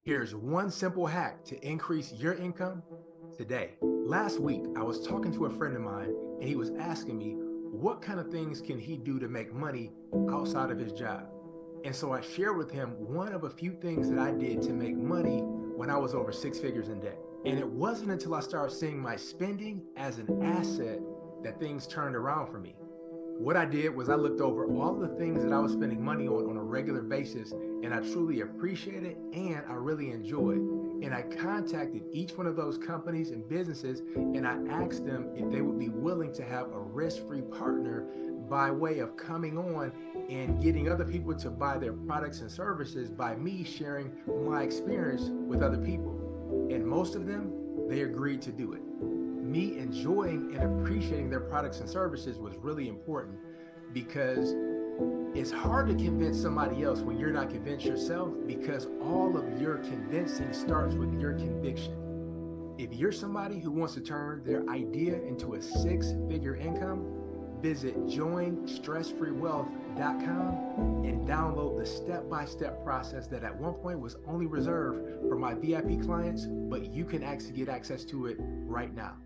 Here's one simple hack to increase your income today. Last week, I was talking to a friend of mine, and he was asking me what kind of things can he do to make money outside of his job. And so I shared with him one of a few things that I did to make money when I was over six figures in debt. And it wasn't until I started seeing my spending as an asset that things turned around for me. What I did was I looked over all the things that I was spending money on a regular basis, and I truly appreciate it and I really enjoy it. And I contacted each one of those companies and businesses, and I asked them if they would be willing to have a risk-free partner by way of coming on and getting other people to buy their products and services by me sharing my experience with other people. And most of them, they agreed to do it. Me enjoying and appreciating their products and services was really important, because it's hard to convince somebody else when you're not convinced yourself, because all of your convincing starts with your conviction. If you're somebody who wants to turn their idea into a six-figure income, visit joinstressfreewealth.com and download the step-by-step process that at one point was only reserved for my VIP clients, but you can actually get access to it right now.